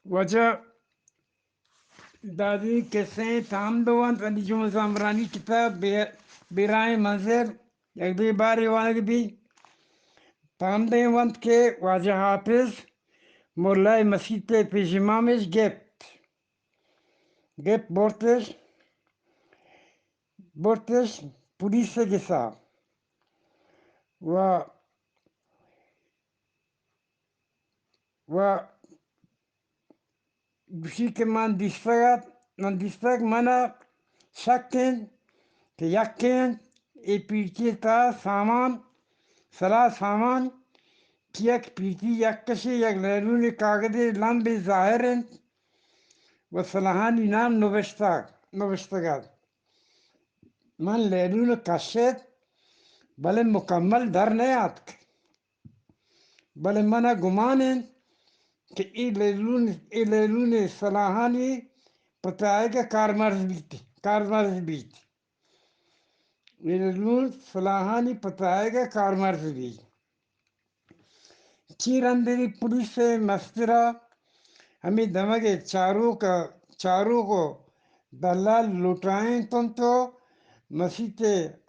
وجہ دادی قصے تام دوان علی جمع زامرانی کتاب برائے منظر یک دی باری وانگ بھی تام دے وانت کے واجہ حافظ مولائی مسیح پیش امامش گپ بورتش پولیس گسا و گوشی که من دیستگ منا شکن که یکن ای پیچی تا سامان سلا سامان که یک پیچی یک کشی یک لیلون کاغذی لمبی ظاهرن و سلاحانی نام نوشتگد من لیلون کشید بله مکمل در نیاد بله منا گمانن کہ ای لیلون سلاحانی پتہ کہ کارمرز بیت لیلون سلاحانی پتہ کہ کارمرز بیت چیر اندری پولیس مسترہ ہمیں دمگے چاروں کو دلال لوٹائیں تو مسیح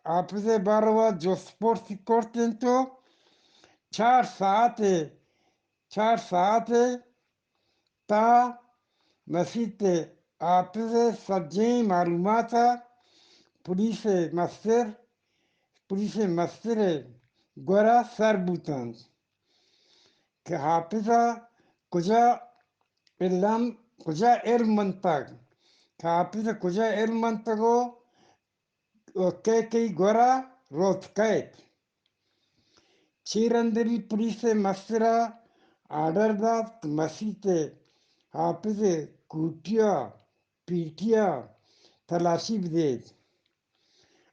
حافظ باروا جو سپورٹ کرتے تو 4 ساعت تا مسیح حافظ سجیں معلومات پولیس مستر گورا سر بوتن کہ حافظہ کجا علم منتگ کہ حافظہ کجا علم منتگو کئی گورا روت کیت چیرندری پولیس مسترہ آرڈر داد مسیح حافظ کوٹیا پیٹیا تلاشی بدید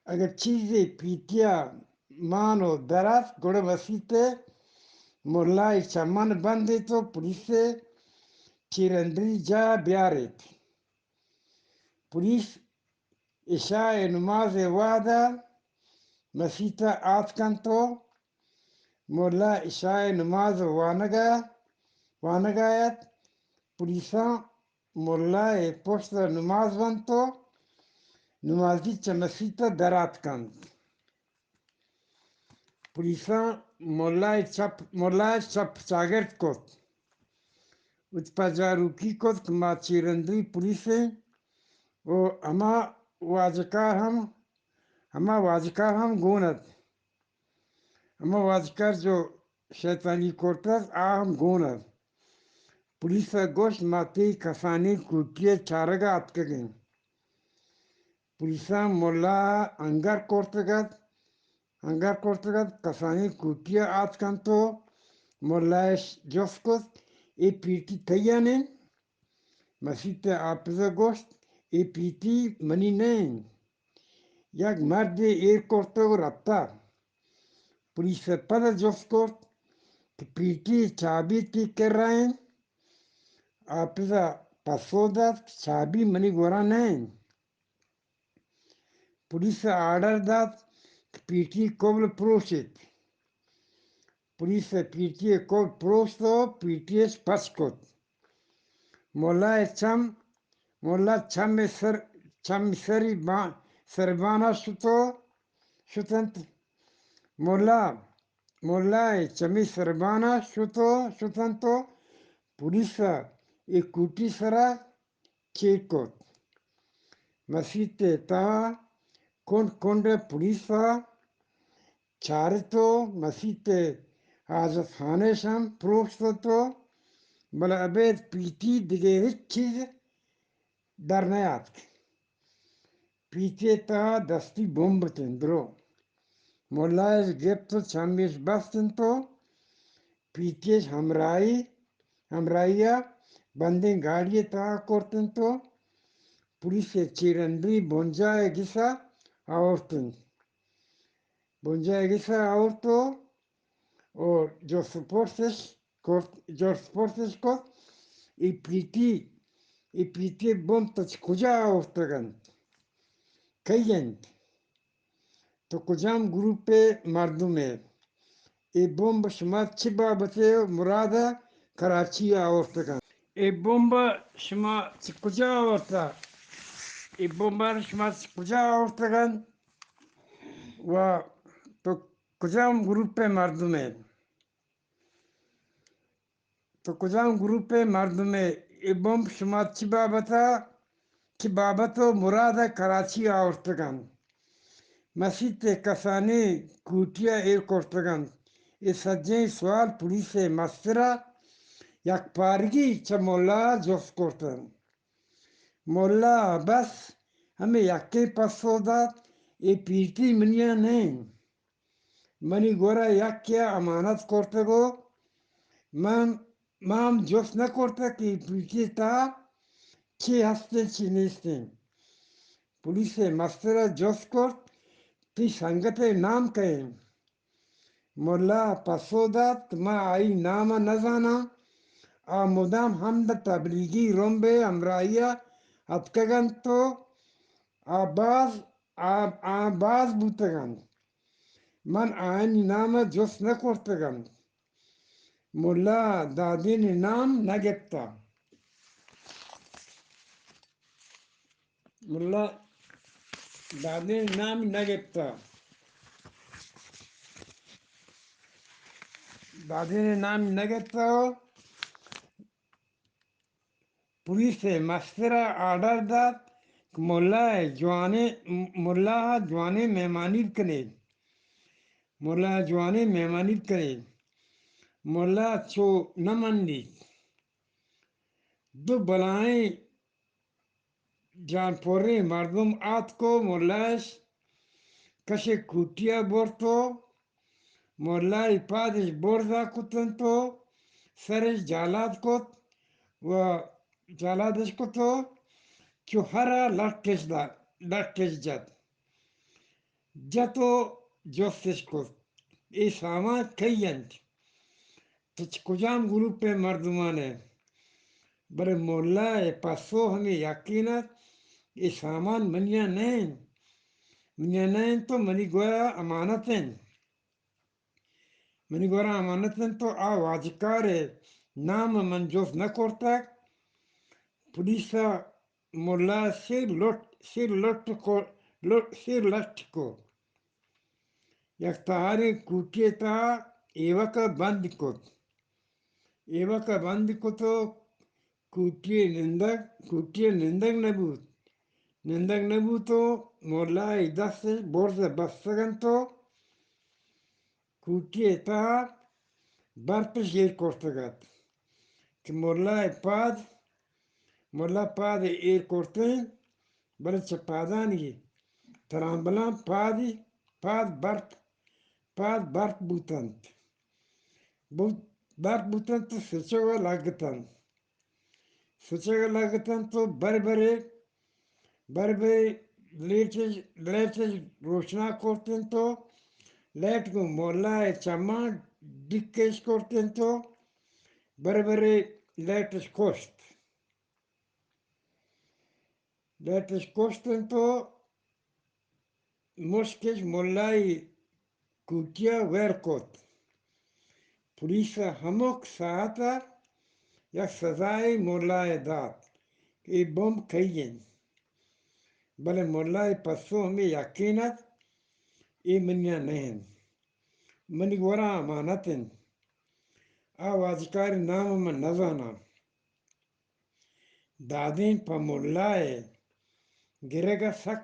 اگر چیزیں پیٹیا مانو درات گوڑ مسیح مولائی چمن بندے تو پولیس چیرندری جا بیارت پولیس عشاء نماز وعدہ مسیح آت کن تو مولا عشاء نماز وانگایت پولیساں مولا پشت نماز بند تو نمازی مسیح درات کند پولیساں مولا چپ چاگرد کت ات پجاروکی کت کما چیرندری پولیس و ہما واجکار ہم گوند ہما واجکار جو شیطانی کرتر ہم گوند پولیس گوشت ماتی کسانی کوٹی چارگا اتکگن پولیساں مولا انگر کرتگد کسانی کوٹیا آت کن تو مولاش جوس کت ای پیٹی تیانین مسیح حافظہ گوشت ای پیٹی منی نین یک مرد ایر کرتگو رفتا پولیس پد جوس کت کہ پیٹی چابی تی کر رہن حافظہ پسودت چابی منی گورا نین پولیس آرڈر داد کہ پیٹی قبل پروشت پولیس پیٹی قبل پروشتو پیٹیش پس کت مولا چم سری سربانا شتنت مولا چمی سربانا شتنتو پولیس ایک کوٹی سرا چیک کت مسیح تا کنڈ پولیس چارتو مسیح حاجت خانے شم پروشتو تو بلا ابید پیٹی دیگه هیچ چیز در نیاد پیٹی تا دستی بمب تندرو مولایش گپتو چمیش بستن تو پیٹیش ہمراہیا بندیں گاڑی تا کرتن تو پولیس چیرندری بونجائے گسا آورتو اور جو سپورٹس کو ای پیٹی بم تچ کجا آورتگند کئیند تو کجام گروپ مردم ہے ای بم شما چی بابتے مرادہ کراچی آورتگند ای بمب شما کجا آورده؟ ای بمب شما کجا آوردگان و تو کجا گروپ مردمه؟ تو کجا گروپ مردمه؟ ای بمب شما چی بابتا؟ چی بابتو مراد کراچی آوردگان مسیط کسانی کوٹیا ایر کورتگان ای سجین سوال پولیس مسترا یک پارگی چه مولا جوف کورتن مولا بس ہمیں یکی پسو داد ای پیٹی منیا نہیں منی گورا یک کیا امانت کرتے گو مام جوف نہ کرتا کہ پیٹی تا چی ہستے چی نیستے پولیس مسترا جوف کرت تی سنگت نام کہیں مولا پسو داد ما آئی نام نزانا مدام حمد تبلیغی رنبے امرائیہ اتکگن تو آباز بوتگن من آئین نام جس نکورتگن مولا دادین نام نگفتا مولا دادین نام نگفتا دادین نام نگفتا پولیس مسترا آرڈر داد مولا جوانے مہمانی کنے مولا جوانے مہمانی کرے مولا چو نمندی دو بلائیں جان پورے مردم آت کو مولاش کشے کوٹیا بورتو مولائی پادش بورزا کتن تو سرش جالات کت و جالادش کتو چو ہرا لٹکش جتو جوستش کت ای سامان کئینت تچ کجام گروپ مردمان ہے برے مولا پسو ہمیں یقینت یہ سامان منیا نہیں تو منی گویا امانتیں تو واجکار نام منجوف نہ کرتا پولیسا مولا سیر لٹ کو یک تہاری کوٹی تا ایوہ کا بند کتو کوٹی نندگ نبوتو مولا دست برز بستگن تو کوٹی تا برپش گیر کرتگت کہ مولا پاد ایر کرتیں بلے چپادانی ترامبلان پاد برپ بوتنت تو سچوگا لگتن تو بر لیٹش روشنا کرتن تو لیٹ کو مولا چما ڈکیش کرتن تو بر لیٹش کوشتن تو مشکش مولائی کوٹیا ویر کوت پولیس ہموک ساعتا یا سزائی مولائی داد کہ بم کھئین بلے مولائی پسو ہمیں یقینت ای منیا نہیں منی گورا امانتیں واجکار نام من نزانا دادین پا مولائی گرگا سخت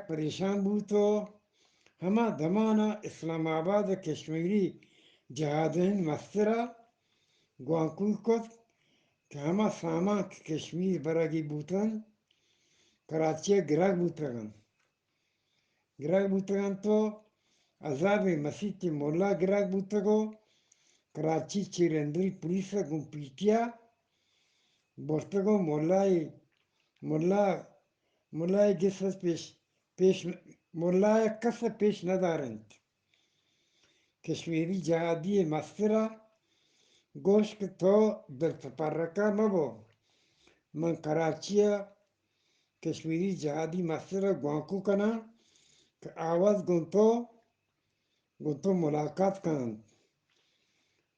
پریشان بوتو ہما دمانا اسلام آباد کشمیری جہادین مسترا گوانکوی کت کہ ہما سامان کشمیر برگی بوتن کراچی گرگ بوتگن تو عذاب مسیح مولا گرگ بوتگو کراچی چیرندری پولیس گم پیٹیا بورتگو مولائی گسس مولائی کس پیش ندارنت کشمیری جہادی مسترا گوشت تو در تپرکا مبو من کراچیا کشمیری جہادی مسترا گوانکو کنا کہ آواز گنتو ملاقات کنن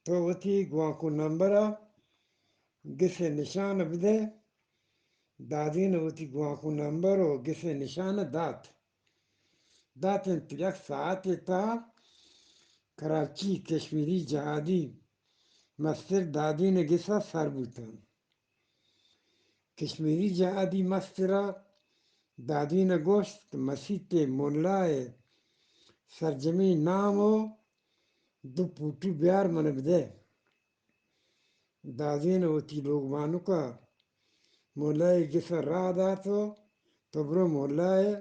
تو وہ تھی گواں کو نمبر گسے نشان بدے دادی نے وہ تھی گواں کو نمبر ہو گسے نشان دات دات یک ساعت تا کراچی کشمیری جہادی مستر دادی نے گسا سر بوتن کشمیری جہادی مسترہ دادی نے گوشت مسیح مولائے سرجمی نام ہو دو پوٹو بیار من بدے دادی نے ہوتی لوگ مانو کا مولائے گسا راہ داتو تو برو مولائے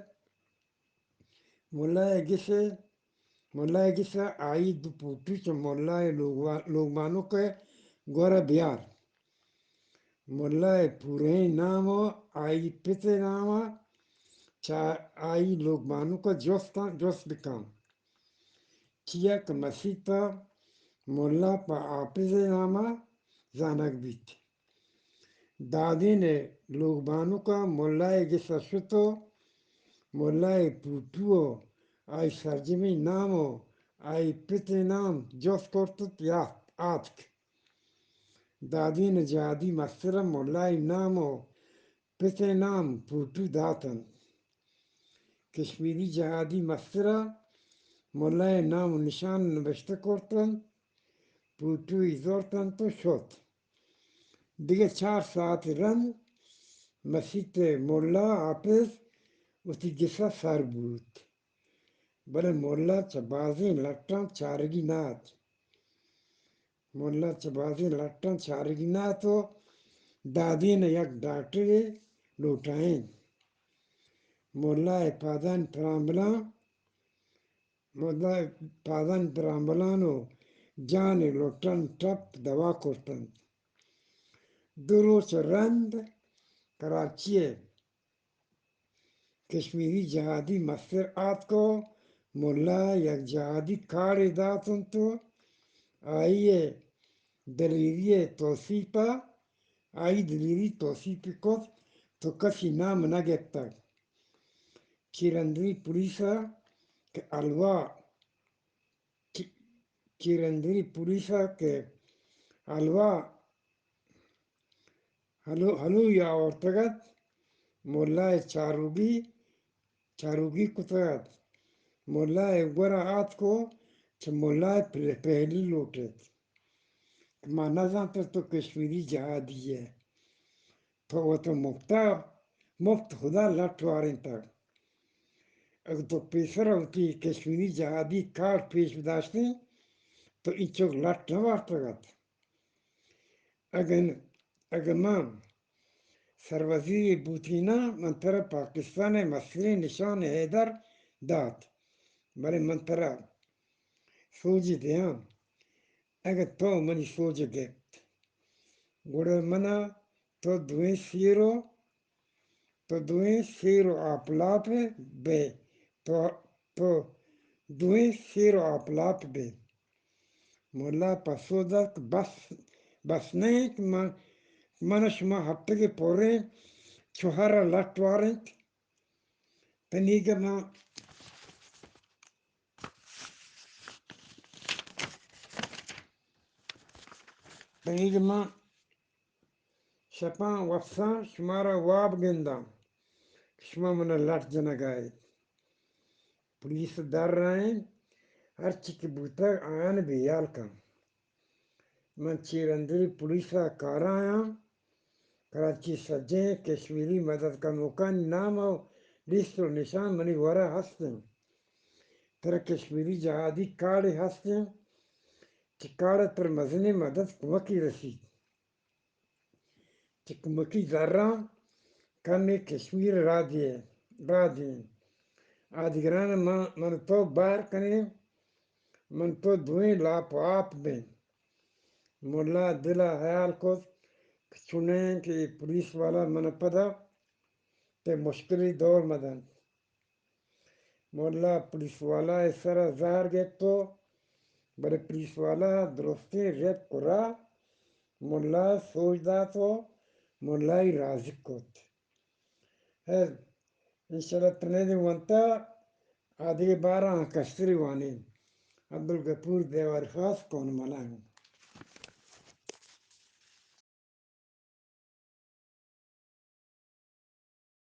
گسا آئی دو پوٹو چا مولائے لوگ مانو کا گورا بیار مولائے پورے نام ہو آئی پتے نام چا آئی لوگ مانو کا جوست بکام چیا کہ مسیح تا مولا پا آپز نامہ زانک بیت دادی نے لوگ بانو کا مولائے گسا شتو مولائے پوٹو آئی سرجمی نامو آئی پتے نام جوست کرتت آتک دادی نے جہادی مسترم مولائے نامو پتے نام پوٹو داتن کشمیری جہادی مسترہ مولائے نام و نشان نوشته کرتن پوٹوی زورتن تو شد دیگه 4 ساعت رند مسیت مولا حافظ اسی گسا سر بود بلے مولا چا بازی لٹن چارگی ناتو دادی نے یک ڈاکٹری لوٹائیں مولا پادان پرامبلانو جان لوٹن ٹپ دوا کرتن دو روز رند کراچی کشمیری جہادی مستر آت کو مولا یک جہادی کاڑی داتن تو آئیے دلیری توصیپی کت تو کسی نام نگتا چیرندری پولیسا کہ الوا ہلو یا ارتگت مولا چاروگی کتگت مولا گورا آت کو چھ مولا پہلی لوٹت ماں نزانتا تو کشمیری جہادی ہے تو وہ تو مفت خدا لٹواریں تک اگر تو پیسر ہوتی کشمیری جہادی کارڈ پیش بداشتے تو انچوک لٹ نہ وارتگت اگر ماں سروزیر بوتینا منترہ پاکستان مسئلے نشان حیدر دات بلے منترہ سوجی دیاں اگر تو منی سوجی گیت گوڑا منا تو دوئیں سیرو آپلاپ بے تو دوئیں سیرو آپلاپ بے مولا پسو دا بس نہیں کہ من شما ہفتگی پورے چوہارا لٹوارنت پنیگ ماں شپاں وفساں شمارا واب گنداں شما منہ لٹ جنگائے پولیس در رہیں ہر چک بوتا آیان بیال کن من چیرندری پولیسا کارا آیاں کراچی سجیں کشمیری مدد کا موقع نام ہو لیست و نشان منی ورہ ہستیں ترہ کشمیری جہادی کاڑے ہستیں چی کاڑا پر مزنی مدد کمکی رسید چی کمکی ذرہ کمی کشمیر را دیں آدگران من تو باہر کنیں من تو دوئیں لاپ آپ بیں مولا دلہ حیال کو چنیں کہ پولیس والا من پدا تے مشکلی دور مدن مولا پولیس والا سر زہر گیت تو بڑے پولیس والا درستی ریت کرا مولا سوچ دا تو مولا راضی کت ہے انشاءاللہ تنے دی وانتا آدھے بارہ کشتری وانی عبدالغفور دیوار خاص کون ملائیں